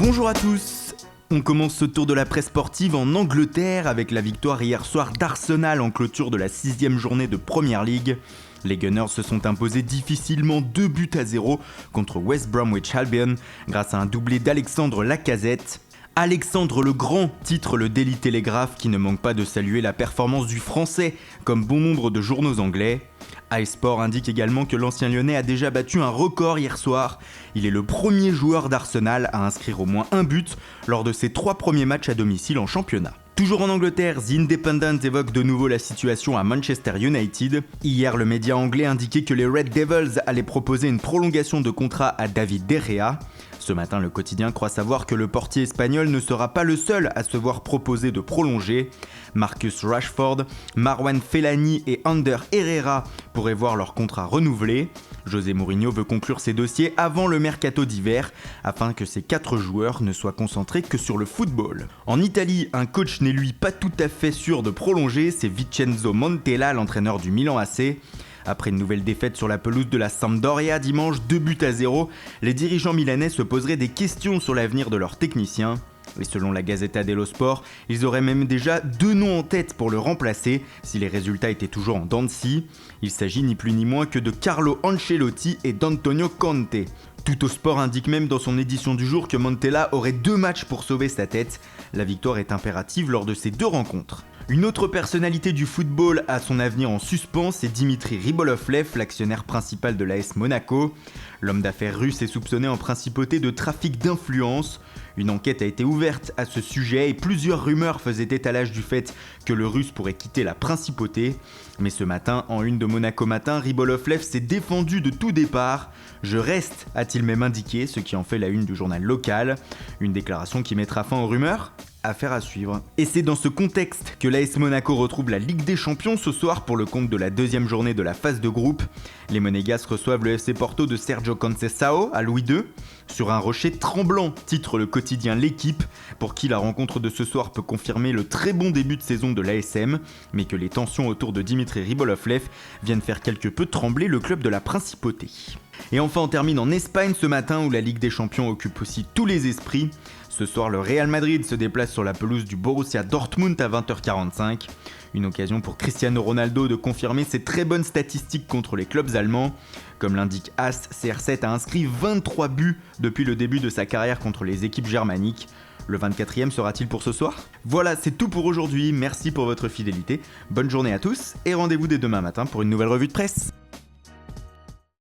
Bonjour à tous. On commence ce tour de la presse sportive en Angleterre avec la victoire hier soir d'Arsenal en clôture de la 6e journée de Premier League. Les Gunners se sont imposés difficilement 2-0 contre West Bromwich Albion grâce à un doublé d'Alexandre Lacazette. Alexandre le Grand titre le Daily Telegraph qui ne manque pas de saluer la performance du français comme bon nombre de journaux anglais. iSport indique également que l'ancien lyonnais a déjà battu un record hier soir. Il est le premier joueur d'Arsenal à inscrire au moins un but lors de ses 3 premiers matchs à domicile en championnat. Toujours en Angleterre, The Independent évoque de nouveau la situation à Manchester United. Hier, le média anglais indiquait que les Red Devils allaient proposer une prolongation de contrat à David De Gea. Ce matin, le quotidien croit savoir que le portier espagnol ne sera pas le seul à se voir proposer de prolonger. Marcus Rashford, Marwan Fellaini et Ander Herrera pourraient voir leur contrat renouvelé. José Mourinho veut conclure ses dossiers avant le mercato d'hiver, afin que ces 4 joueurs ne soient concentrés que sur le football. En Italie, un coach n'est lui pas tout à fait sûr de prolonger, c'est Vincenzo Montella, l'entraîneur du Milan AC. Après une nouvelle défaite sur la pelouse de la Sampdoria dimanche 2-0, les dirigeants milanais se poseraient des questions sur l'avenir de leurs techniciens. Et selon la Gazzetta dello Sport, ils auraient même déjà 2 noms en tête pour le remplacer si les résultats étaient toujours en dents de scie. Il s'agit ni plus ni moins que de Carlo Ancelotti et d'Antonio Conte. Tuttosport indique même dans son édition du jour que Montella aurait 2 matchs pour sauver sa tête. La victoire est impérative lors de ces 2 rencontres. Une autre personnalité du football a son avenir en suspens, c'est Dimitri Ribolovlev, l'actionnaire principal de l'AS Monaco. L'homme d'affaires russe est soupçonné en principauté de trafic d'influence. Une enquête a été ouverte à ce sujet et plusieurs rumeurs faisaient étalage du fait que le russe pourrait quitter la principauté. Mais ce matin, en une de Monaco Matin, Ribolovlev s'est défendu de tout départ. « Je reste », a-t-il même indiqué, ce qui en fait la une du journal local. Une déclaration qui mettra fin aux rumeurs ? Affaire à suivre. Et c'est dans ce contexte que l'AS Monaco retrouve la Ligue des Champions ce soir pour le compte de la 2e journée de la phase de groupe. Les Monégasques reçoivent le FC Porto de Sergio Conceição à Louis II. Sur un rocher tremblant, titre le quotidien L'Équipe, pour qui la rencontre de ce soir peut confirmer le très bon début de saison de l'ASM, mais que les tensions autour de Dimitri Ribolovlev viennent faire quelque peu trembler le club de la Principauté. Et enfin on termine en Espagne ce matin où la Ligue des Champions occupe aussi tous les esprits. Ce soir, le Real Madrid se déplace sur la pelouse du Borussia Dortmund à 20h45. Une occasion pour Cristiano Ronaldo de confirmer ses très bonnes statistiques contre les clubs allemands. Comme l'indique AS, CR7 a inscrit 23 buts depuis le début de sa carrière contre les équipes germaniques. Le 24e sera-t-il pour ce soir ? Voilà, c'est tout pour aujourd'hui. Merci pour votre fidélité. Bonne journée à tous et rendez-vous dès demain matin pour une nouvelle revue de presse.